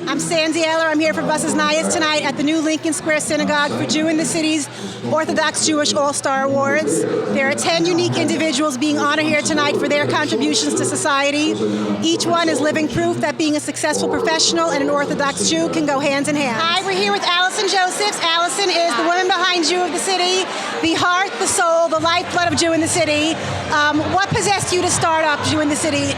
I'm Sandy Eller. I'm here for Buses Nayas tonight at the new Lincoln Square Synagogue for Jew in the City's Orthodox Jewish All Star Awards. There are 10 unique individuals being honored here tonight for their contributions to society. Each one is living proof that being a successful professional and an Orthodox Jew can go hand in hand. Hi, we're here with Allison Josephs. Allison is the woman behind Jew of the City, the heart, the soul, the lifeblood of Jew in the City. What possessed you to start up Jew in the City?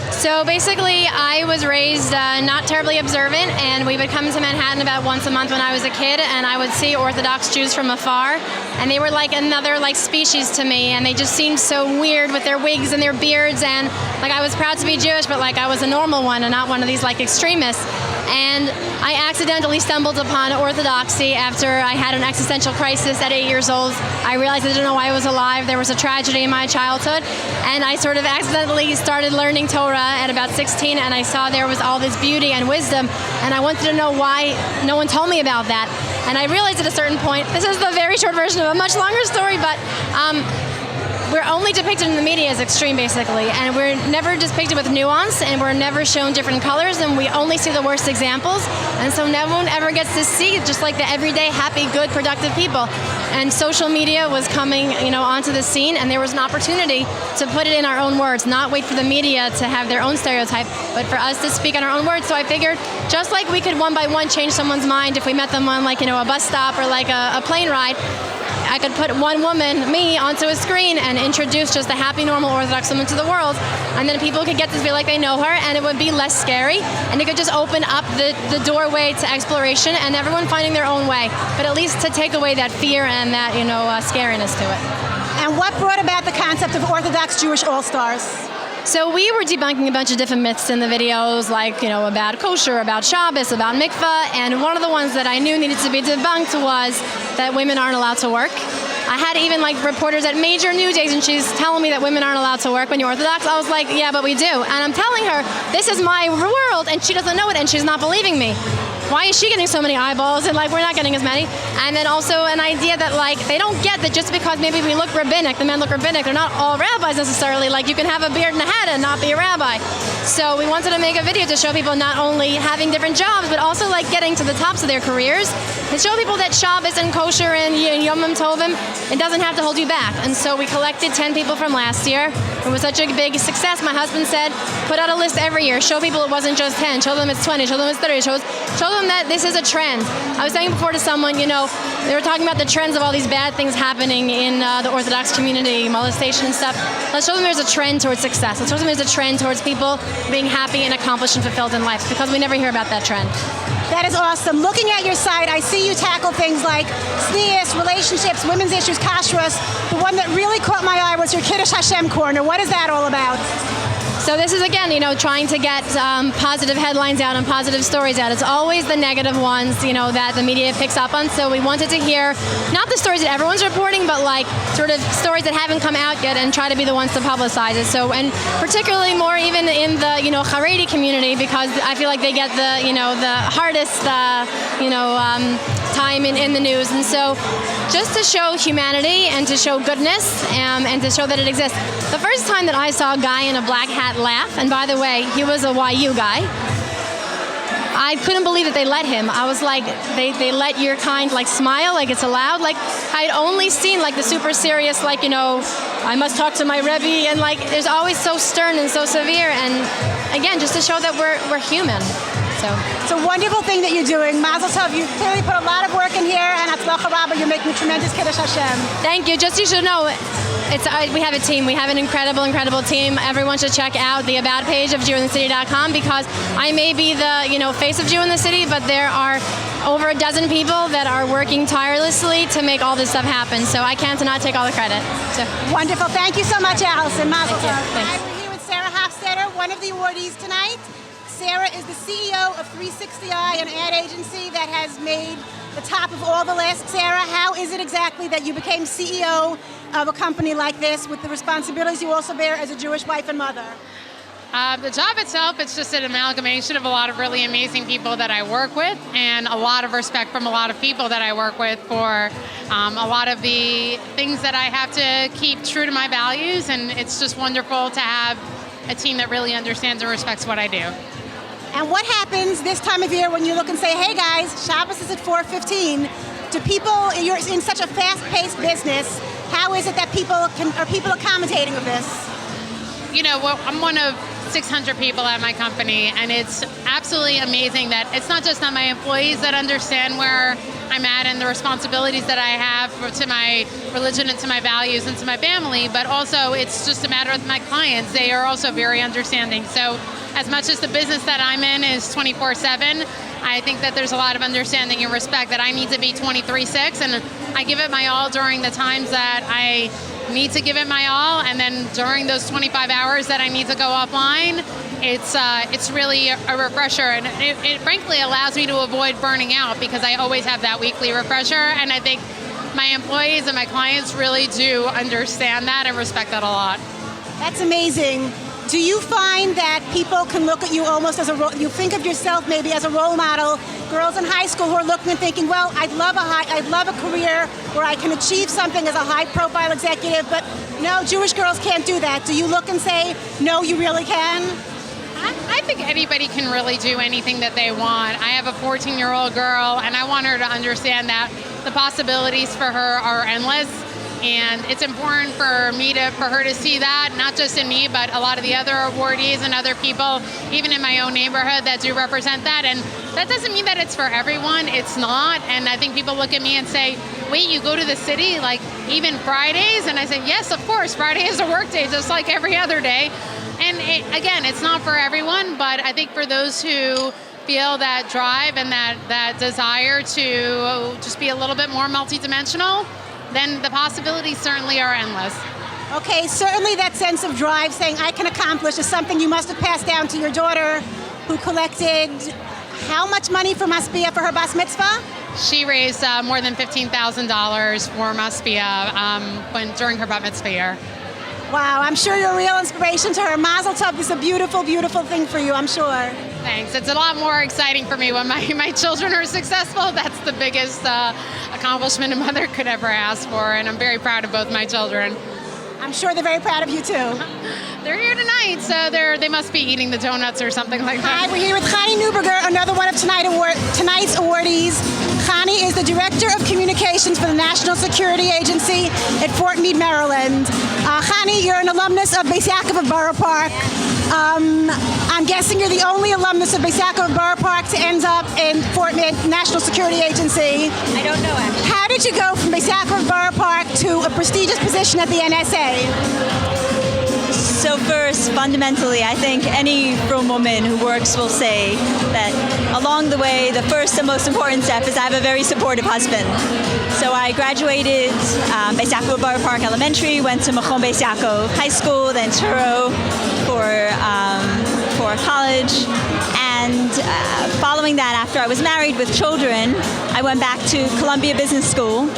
So basically, I was raised not terribly observant, and we would come to Manhattan about once a month when I was a kid, and I would see Orthodox Jews from afar, and they were like another species to me, and they just seemed so weird with their wigs and their beards, and I was proud to be Jewish, but I was a normal one and not one of these extremists. And I accidentally stumbled upon Orthodoxy after I had an existential crisis at 8 years old. I realized I didn't know why I was alive. There was a tragedy in my childhood, and I sort of accidentally started learning Torah at about 16, and I saw there was all this beauty and wisdom, and I wanted to know why no one told me about that. And I realized at a certain point, this is the very short version of a much longer story, but we're only depicted in the media as extreme, basically, and we're never depicted with nuance, and we're never shown different colors, and we only see the worst examples, and so no one ever gets to see just the everyday, happy, good, productive people. And social media was coming, onto the scene, and there was an opportunity to put it in our own words, not wait for the media to have their own stereotype, but for us to speak in our own words. So I figured, just like we could one by one change someone's mind if we met them on a bus stop or a plane ride, I could put one woman, me, onto a screen and introduce just a happy, normal Orthodox woman to the world, and then people could get to feel like they know her, and it would be less scary, and it could just open up the doorway to exploration and everyone finding their own way, but at least to take away that fear and that, scariness to it. And what brought about the concept of Orthodox Jewish All Stars? So we were debunking a bunch of different myths in the videos, about kosher, about Shabbos, about mikvah, and one of the ones that I knew needed to be debunked was that women aren't allowed to work. I had even reporters at major news agencies telling me that women aren't allowed to work when you're Orthodox. I was like, yeah, but we do. And I'm telling her, this is my world, and she doesn't know it, and she's not believing me. Why is she getting so many eyeballs and we're not getting as many? And then also an idea that they don't get that just because maybe we look rabbinic, the men look rabbinic, they're not all rabbis necessarily. You can have a beard and a hat and not be a rabbi. So we wanted to make a video to show people not only having different jobs, but also getting to the tops of their careers, and show people that Shabbos and kosher and Yom Tovim, it doesn't have to hold you back. And so we collected 10 people from last year. It was such a big success. My husband said, put out a list every year. Show people it wasn't just 10. Show them it's 20. Show them it's 30. Show them that this is a trend. I was saying before to someone, they were talking about the trends of all these bad things happening in the Orthodox community, molestation and stuff. Let's show them there's a trend towards success. Let's show them there's a trend towards people being happy and accomplished and fulfilled in life, because we never hear about that trend. That is awesome. Looking at your site, I see you tackle things like tznius, relationships, women's issues, kashrus. The one that really caught my eye was your Kiddush Hashem corner. What is that all about? So this is, again, trying to get positive headlines out and positive stories out. It's always the negative ones, that the media picks up on. So we wanted to hear not the stories that everyone's reporting, but sort of stories that haven't come out yet, and try to be the ones to publicize it. So, and particularly more even in the, Haredi community, because I feel like they get the, the hardest, time in the news. And so just to show humanity and to show goodness and to show that it exists. The first time that I saw a guy in a black hat laugh, and by the way, he was a YU guy, I couldn't believe that they let him. I was like, they let your kind smile, it's allowed. I'd only seen the super serious, I must talk to my Rebbe, and there's always so stern and so severe, and again, just to show that we're human. So it's a wonderful thing that you're doing. Mazel tov. You clearly put a lot of work in here, and Hatzlacha Rabba, you're making a tremendous Kiddush Hashem. Thank you. Just you should know, we have a team. We have an incredible, incredible team. Everyone should check out the About page of JewInTheCity.com, because I may be the face of Jew in the City, but there are over a dozen people that are working tirelessly to make all this stuff happen. So I can't not take all the credit. So wonderful. Thank you so much, Allison. Mazel tov. Thanks. We're here with Sara Hofstetter, one of the awardees tonight. Sara is the CEO of 360i, an ad agency that has made the top of all the lists. Sara, how is it exactly that you became CEO of a company like this with the responsibilities you also bear as a Jewish wife and mother? The job itself, it's just an amalgamation of a lot of really amazing people that I work with, and a lot of respect from a lot of people that I work with for a lot of the things that I have to keep true to my values, and it's just wonderful to have a team that really understands and respects what I do. And what happens this time of year when you look and say, hey guys, Shabbos is at 4:15? Do people, you're in such a fast-paced business, how is it that are people accommodating of this? You know, well, I'm one of 600 people at my company, and it's absolutely amazing that it's not just that my employees that understand where I'm at and the responsibilities that I have to my religion and to my values and to my family, but also it's just a matter of my clients. They are also very understanding. So as much as the business that I'm in is 24/7, I think that there's a lot of understanding and respect that I need to be 23/6, and I give it my all during the times that I need to give it my all, and then during those 25 hours that I need to go offline, it's really a refresher, and it frankly allows me to avoid burning out because I always have that weekly refresher, and I think my employees and my clients really do understand that and respect that a lot. That's amazing. Do you find that people can look at you almost as you think of yourself maybe as a role model? Girls in high school who are looking and thinking, well, I'd love a career where I can achieve something as a high-profile executive, but no, Jewish girls can't do that. Do you look and say, no, you really can? I think anybody can really do anything that they want. I have a 14-year-old girl, and I want her to understand that the possibilities for her are endless. And it's important for her to see that, not just in me, but a lot of the other awardees and other people, even in my own neighborhood, that do represent that. And that doesn't mean that it's for everyone. It's not. And I think people look at me and say, wait, you go to the city, like even Fridays? And I say, yes, of course, Friday is a work day, just like every other day. And again, it's not for everyone, but I think for those who feel that drive and that desire to just be a little bit more multidimensional, then the possibilities certainly are endless. Okay, certainly that sense of drive, saying I can accomplish, is something you must have passed down to your daughter, who collected how much money for Masbia for her bas mitzvah? She raised more than $15,000 for Masbia during her bat mitzvah year. Wow, I'm sure you're a real inspiration to her. Mazel tov, this is a beautiful, beautiful thing for you, I'm sure. Thanks. It's a lot more exciting for me when my children are successful. That's the biggest accomplishment a mother could ever ask for, and I'm very proud of both my children. I'm sure they're very proud of you too. They're here tonight, so they must be eating the donuts or something like that. Hi, we're here with Chani Neuberger, another one of tonight's awardees. Chani is the Director of Communications for the National Security Agency at Fort Meade, Maryland. Chani, you're an alumnus of Beis Yaakov of Borough Park. I'm guessing you're the only alumnus of Beis Yaakov of Borough Park to end up in Fort Meade National Security Agency. I don't know, actually. How did you go from Beis Yaakov of Borough Park to a prestigious position at the NSA? So first, fundamentally, I think any frum woman who works will say that along the way, the first and most important step is I have a very supportive husband. So I graduated Beis Yaakov Borough Park Elementary, went to Machon Beis Yaakov High School, then Turo for college. And following that, after I was married with children, I went back to Columbia Business School.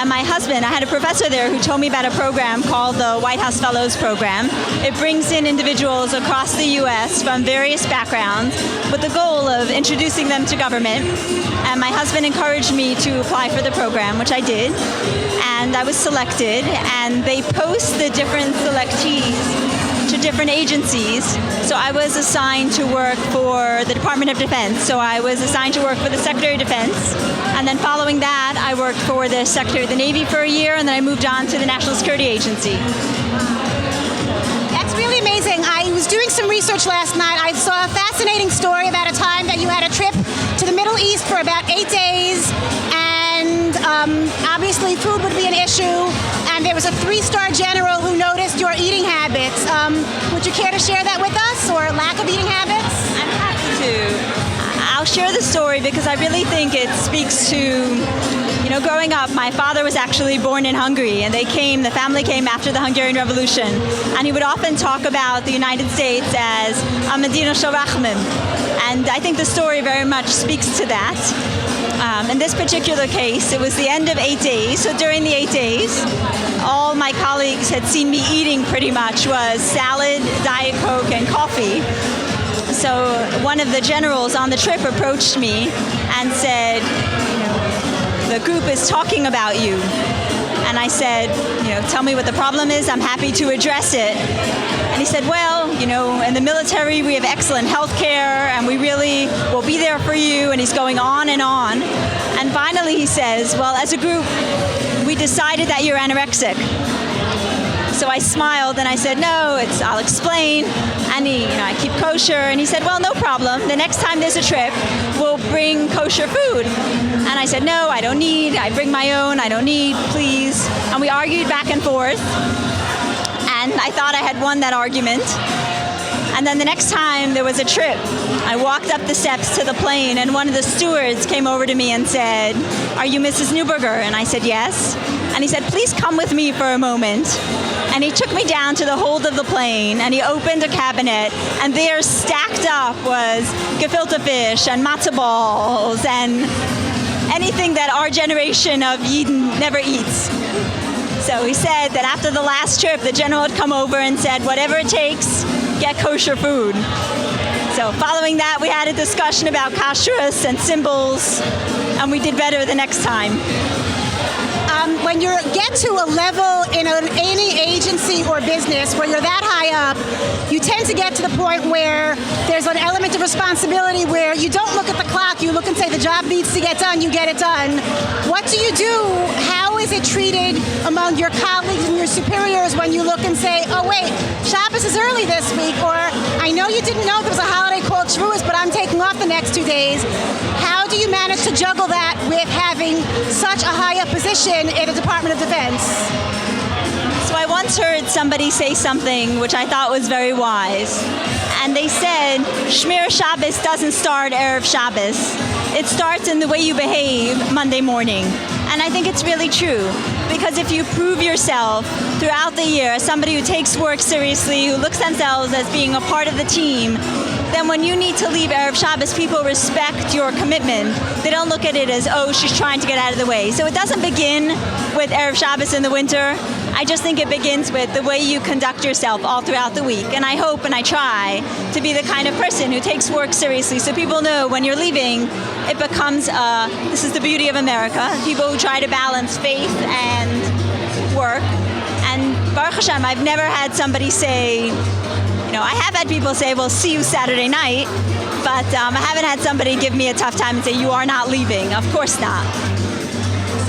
And my husband, I had a professor there who told me about a program called the White House Fellows Program. It brings in individuals across the U.S. from various backgrounds with the goal of introducing them to government. And my husband encouraged me to apply for the program, which I did. And I was selected. And they post the different selectees to different agencies. So I was assigned to work for the Department of Defense. So I was assigned to work for the Secretary of Defense. And then following that, I worked for the Secretary of the Navy for a year, and then I moved on to the National Security Agency. That's really amazing. I was doing some research last night. I saw a fascinating story about a time that you had a trip to the Middle East for about 8 days, and obviously food would be an issue, and there was a 3-star general who noticed your eating habits. Would you care to share that with us, or lack of eating habits? I'm happy to. I'll share the story because I really think it speaks to, growing up, my father was actually born in Hungary, and the family came after the Hungarian Revolution, and he would often talk about the United States as a Medina Shel Rachmim, and I think the story very much speaks to that. In this particular case, it was the end of 8 days, so during the 8 days, all my colleagues had seen me eating pretty much was salad, Diet Coke, and coffee. So one of the generals on the trip approached me and said, the group is talking about you. And I said, tell me what the problem is. I'm happy to address it. And he said, well, in the military we have excellent health care and we really will be there for you. And he's going on and on. And finally he says, well, as a group, we decided that you're anorexic. So I smiled and I said, no, I'll explain. And I keep kosher. And he said, well, no problem. The next time there's a trip, we'll bring kosher food. And I said, no, I don't need. I bring my own. I don't need, please. And we argued back and forth. And I thought I had won that argument. And then the next time there was a trip, I walked up the steps to the plane and one of the stewards came over to me and said, are you Mrs. Neuberger? And I said, yes. And he said, please come with me for a moment. And he took me down to the hold of the plane and he opened a cabinet and there stacked up was gefilte fish and matzo balls and anything that our generation of Yidden never eats. So he said that after the last trip, the general had come over and said, whatever it takes, get kosher food. So following that, we had a discussion about kashrus and symbols, and we did better the next time. When you get to a level in any agency or business where you're that high up, you tend to get to the point where there's an element of responsibility where you don't look at the clock, you look and say the job needs to get done, you get it done. What do you do? How is it treated among your colleagues and your superiors when you look and say, oh wait, Shabbos is early this week, or I know you didn't know there was a holiday called Shavuos, but I'm taking off the next 2 days. How do you manage to juggle that with having such a high up position in the Department of Defense? So I once heard somebody say something which I thought was very wise. And they said, Shmir Shabbos doesn't start Erev Shabbos. It starts in the way you behave Monday morning. And I think it's really true. Because if you prove yourself throughout the year as somebody who takes work seriously, who looks themselves as being a part of the team, then when you need to leave Erev Shabbos, people respect your commitment. They don't look at it as, oh, she's trying to get out of the way. So it doesn't begin with Erev Shabbos in the winter. I just think it begins with the way you conduct yourself all throughout the week. And I hope and I try to be the kind of person who takes work seriously so people know when you're leaving, it becomes, this is the beauty of America, people who try to balance faith and work. And Baruch Hashem, I've never had somebody say, I have had people say, well, see you Saturday night, but I haven't had somebody give me a tough time and say, you are not leaving. Of course not.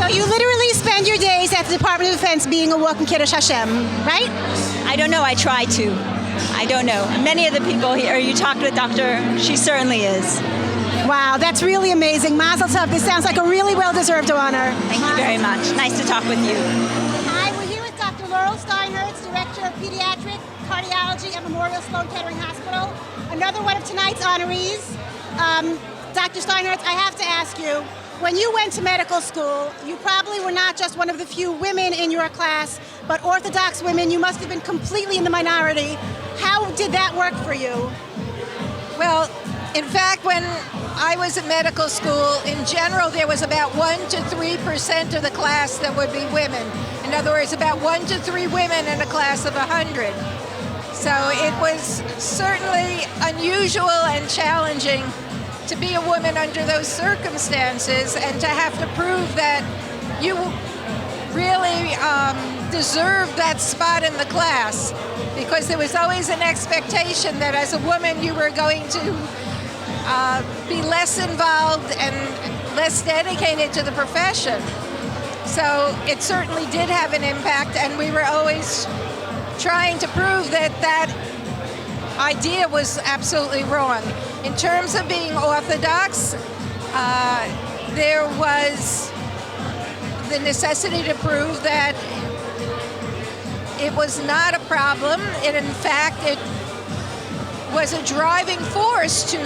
So you literally spend your days at the Department of Defense being a walking Kiddush Hashem, right? I don't know. I try to. I don't know. Many of the people here, you talked with Dr. She certainly is. Wow, that's really amazing. Mazel tov. This sounds like a really well-deserved honor. Thank you very much. Nice to talk with you. Hi, we're here with Dr. Laurel Steinherz, Director of Pediatric Cardiology at Memorial Sloan Kettering Hospital. Another one of tonight's honorees. Dr. Steinherz, I have to ask you, when you went to medical school, you probably were not just one of the few women in your class, but Orthodox women. You must have been completely in the minority. How did that work for you? Well, in fact, when I was in medical school, in general, there was about 1 to 3% of the class that would be women. In other words, about 1 to 3 women in a class of 100. So it was certainly unusual and challenging to be a woman under those circumstances and to have to prove that you really deserved that spot in the class, because there was always an expectation that as a woman you were going to be less involved and less dedicated to the profession. So it certainly did have an impact, and we were always trying to prove that that idea was absolutely wrong. In terms of being Orthodox, there was the necessity to prove that it was not a problem. And in fact, it was a driving force to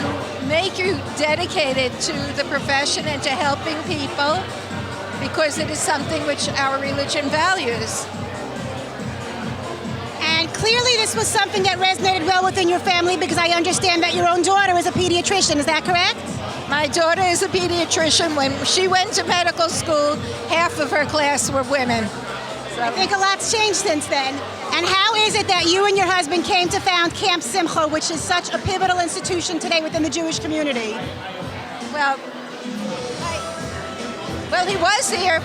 make you dedicated to the profession and to helping people, because it is something which our religion values. And clearly this was something that resonated well within your family, because I understand that your own daughter is a pediatrician. Is that correct? My daughter is a pediatrician. When she went to medical school, half of her class were women. So I think a lot's changed since then. And how is it that you and your husband came to found Camp Simcha, which is such a pivotal institution today within the Jewish community? Well, he was here.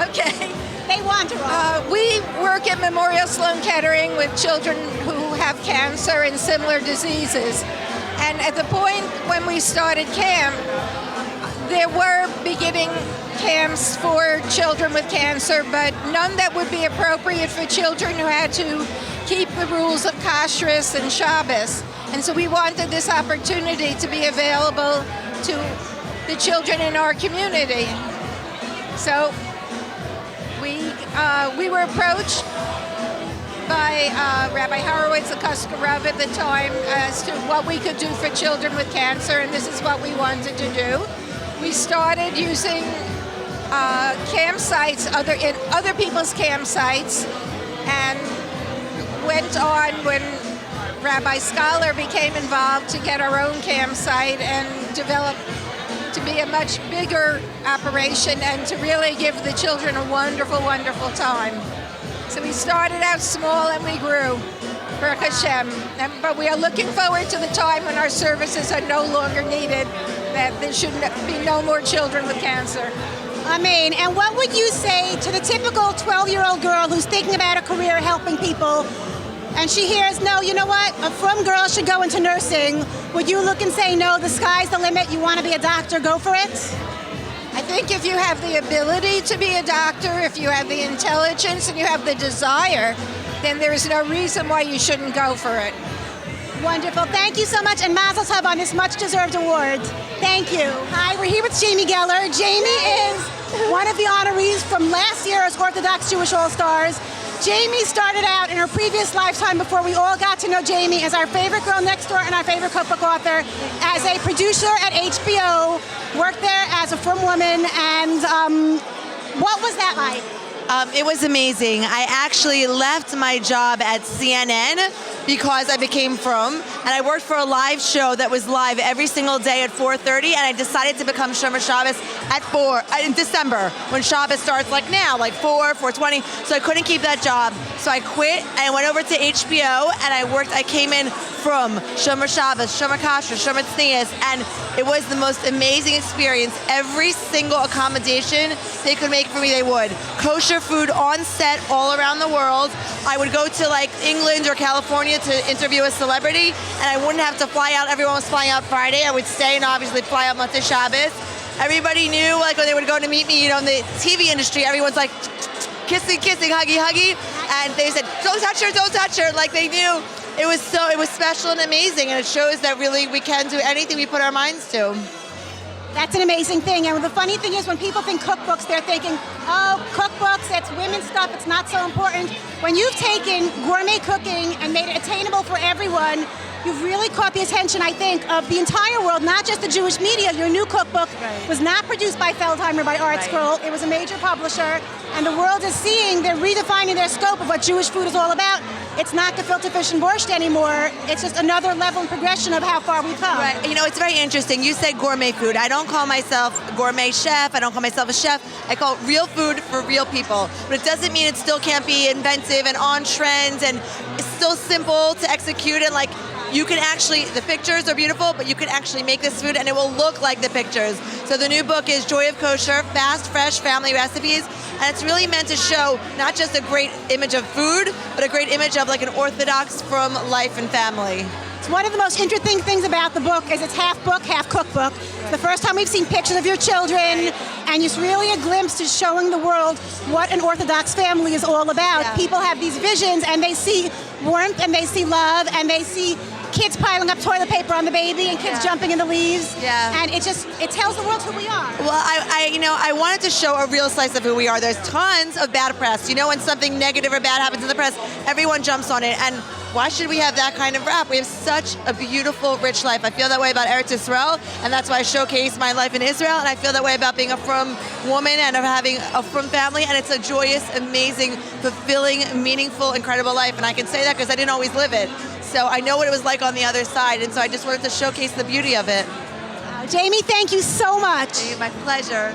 Okay. They wander off. We work at Memorial Sloan Kettering with children who have cancer and similar diseases. And at the point when we started camp, there were beginning camps for children with cancer, but none that would be appropriate for children who had to keep the rules of kashrus and Shabbos. And so we wanted this opportunity to be available to the children in our community. So we were approached by Rabbi Horowitz, the Kuska-Rav at the time, as to what we could do for children with cancer, and this is what we wanted to do. We started using campsites, in other people's campsites, and went on when Rabbi Scholar became involved to get our own campsite and develop to be a much bigger operation and to really give the children a wonderful, wonderful time. So we started out small and we grew, Baruch Hashem. But we are looking forward to the time when our services are no longer needed, that there should be no more children with cancer. Amen. And what would you say to the typical 12-year-old girl who's thinking about a career helping people, and she hears, no, you know what, a frum girl should go into nursing? Would you look and say, no, the sky's the limit, you want to be a doctor, go for it? I think if you have the ability to be a doctor, if you have the intelligence and you have the desire, then there's no reason why you shouldn't go for it. Wonderful. Thank you so much, and Mazel Tov on this much-deserved award. Thank you. Hi, we're here with Jeannie Geller. Jamie is one of the honorees from last year's Orthodox Jewish All Stars. Jamie started out in her previous lifetime, before we all got to know Jamie, as our favorite girl next door and our favorite cookbook author, as a producer at HBO, worked there as a frum woman, and what was that like? It was amazing. I actually left my job at CNN because I became frum, and I worked for a live show that was live every single day at 4:30, and I decided to become Shomer Shabbos at 4 in December, when Shabbos starts like now, like 4:20. So I couldn't keep that job, so I quit and I went over to HBO and I came in frum, Shomer Shabbos, Shomer Kasher, Shomer Tznius, and it was the most amazing experience. Every single accommodation they could make for me, they would. Kosher food on set all around the world. I would go to like England or California to interview a celebrity, and I wouldn't have to fly out. Everyone was flying out Friday. I would stay and obviously fly out Motzei Shabbos. Everybody knew, like when they would go to meet me, you know, in the TV industry, everyone's like kissing, huggy, and they said, don't touch her, like they knew. It was special and amazing, and it shows that really we can do anything we put our minds to. That's an amazing thing. And the funny thing is, when people think cookbooks, they're thinking, oh, cookbooks, that's women's stuff, it's not so important. When you've taken gourmet cooking and made it attainable for everyone, you've really caught the attention, I think, of the entire world, not just the Jewish media. Your new cookbook was not produced by Feldheimer, by Art Scroll. It was a major publisher, and the world is seeing, they're redefining their scope of what Jewish food is all about. It's not gefilte fish and borscht anymore. It's just another level and progression of how far we've come. Right. You know, it's very interesting. You said gourmet food. I don't call myself a gourmet chef. I don't call myself a chef. I call it real food for real people. But it doesn't mean it still can't be inventive and on trend, and it's still simple to execute, and like, you can actually, the pictures are beautiful, but you can actually make this food and it will look like the pictures. So the new book is Joy of Kosher, Fast, Fresh Family Recipes. And it's really meant to show not just a great image of food, but a great image of like an Orthodox from life and family. One of the most interesting things about the book is it's half book, half cookbook. It's the first time we've seen pictures of your children, and it's really a glimpse to showing the world what an Orthodox family is all about. Yeah. People have these visions, and they see warmth, and they see love, and they see kids piling up toilet paper on the baby and kids jumping in the leaves. Yeah. And it tells the world who we are. Well, I wanted to show a real slice of who we are. There's tons of bad press. You know, when something negative or bad happens in the press, everyone jumps on it. And why should we have that kind of rap? We have such a beautiful, rich life. I feel that way about Eretz Yisrael, and that's why I showcase my life in Israel. And I feel that way about being a frum woman and of having a frum family. And it's a joyous, amazing, fulfilling, meaningful, incredible life. And I can say that because I didn't always live it. So I know what it was like on the other side. And so I just wanted to showcase the beauty of it. Jamie, thank you so much. My pleasure.